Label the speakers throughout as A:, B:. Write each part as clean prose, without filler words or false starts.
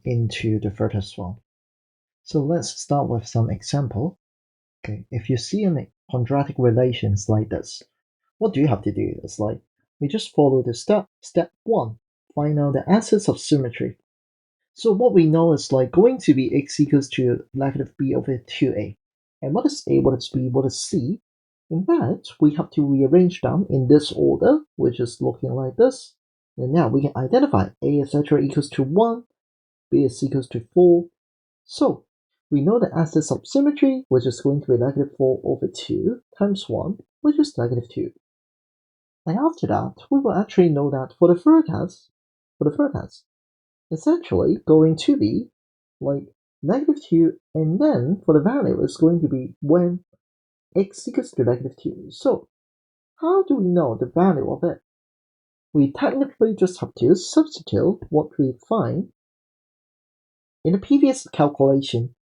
A: into the vertex form. So let's start with some example. Okay, if you see a quadratic relations like this, what do you have to do? It's like we just follow the step 1, find out the assets of symmetry. So what we know is like going to be x equals to negative b over 2a. And what is a, what is b, what is c? In fact, we have to rearrange them in this order, which is looking like this. And now we can identify a etc. equals to 1, b is equals to 4. So we know the assets of symmetry, which is going to be negative 4 over 2 times 1, which is negative 2. And after that, we will actually know that for the vertex, it's actually going to be like negative 2, and then for the value, it's going to be when x equals to negative 2. So how do we know the value of it? We technically just have to substitute what we find in the previous calculation,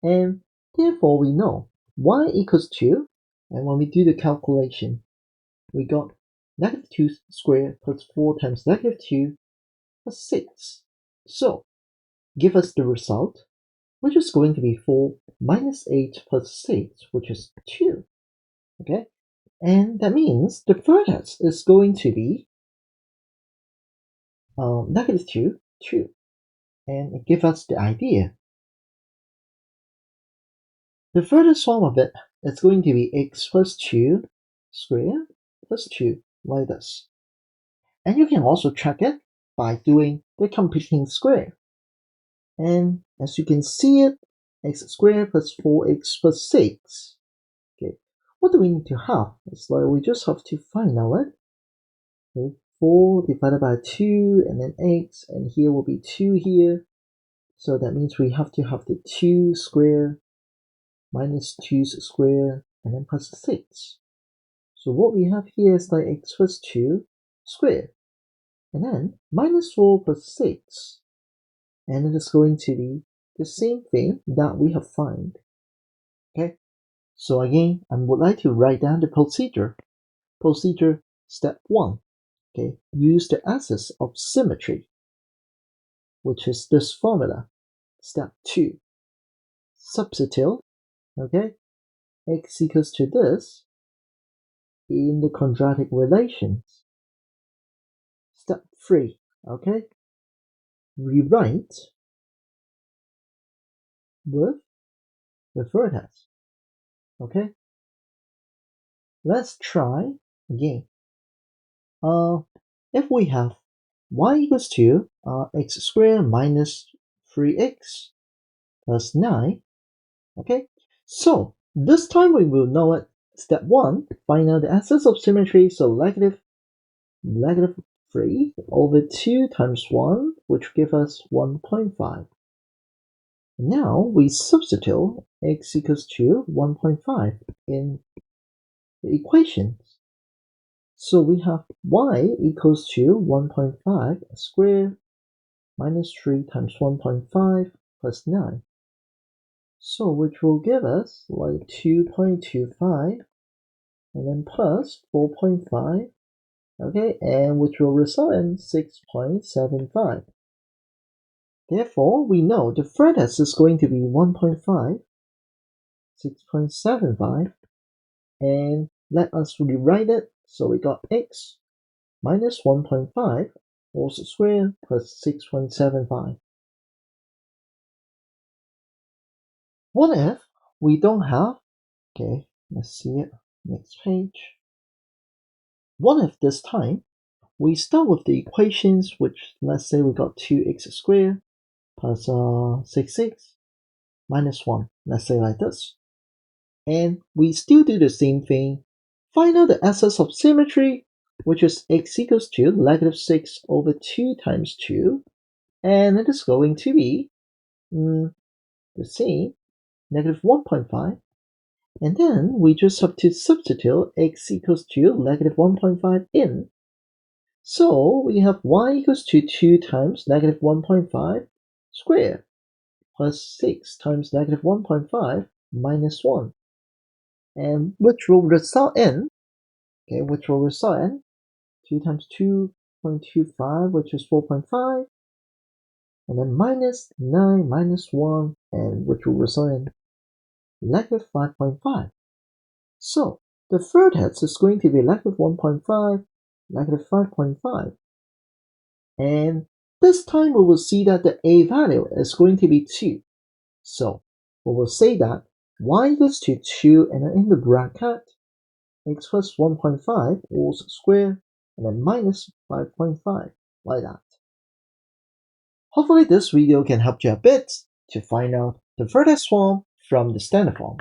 A: and therefore we know y equals 2, and when we do the calculation, we got negative 2 squared plus 4 times negative 2 plus 6. So give us the result, which is going to be 4 minus 8 plus 6, which is 2. Okay, and that means the vertex is going to be negative 2, 2. And it gives us the idea. The vertex form of it is going to be x plus 2 squared plus 2, like this. And you can also check it by doing the completing square. And as you can see it, x squared plus 4x plus 6. Okay, what do we need to have? It's like we just have to find out it. Okay, 4 divided by 2 and then x, and here will be 2 here. So that means we have to have the 2 squared minus 2 squared and then plus 6. So what we have here is like x plus 2 squared, and then minus 4 plus 6. And it is going to be the same thing that we have found. Okay, so again, I would like to write down the procedure. Procedure step 1. Okay, use the assets of symmetry, which is this formula. Step 2. Substitute, okay, x equals to this in the quadratic relations. Step 3, okay, rewrite with the vertex. Okay, let's try again. If we have y equals to x squared minus 3x plus 9, okay, so this time we will know it. Step 1, find out the assets of symmetry, so negative 3 over 2 times 1, which gives us 1.5. Now we substitute x equals to 1.5 in the equations. So we have y equals to 1.5 squared minus 3 times 1.5 plus 9. So which will give us like 2.25 and then plus 4.5, okay, and which will result in 6.75. Therefore, we know the vertex is going to be 1.5, 6.75, and let us rewrite it. So we got x minus 1.5 all squared plus 6.75. What if we don't have, okay, let's see it, next page. What if this time we start with the equations, which let's say we got 2x squared plus 6x minus 1, let's say like this. And we still do the same thing. Find out the assets of symmetry, which is x equals to negative 6 over 2 times 2. And it is going to be the same, negative 1.5. And then we just have to substitute x equals to negative 1.5 in. So we have y equals to 2 times negative 1.5 squared plus 6 times negative 1.5 minus 1. And which will result in, 2 times 2.25, which is 4.5, and then minus 9 minus 1, and which will result in negative 5.5. So the vertex is going to be negative 1.5, negative 5.5. And this time we will see that the a value is going to be 2. So we will say that y equals to 2, and then in the bracket, x plus 1.5 all squared, and then minus 5.5, like that. Hopefully this video can help you a bit to find out the vertex form from the standard form.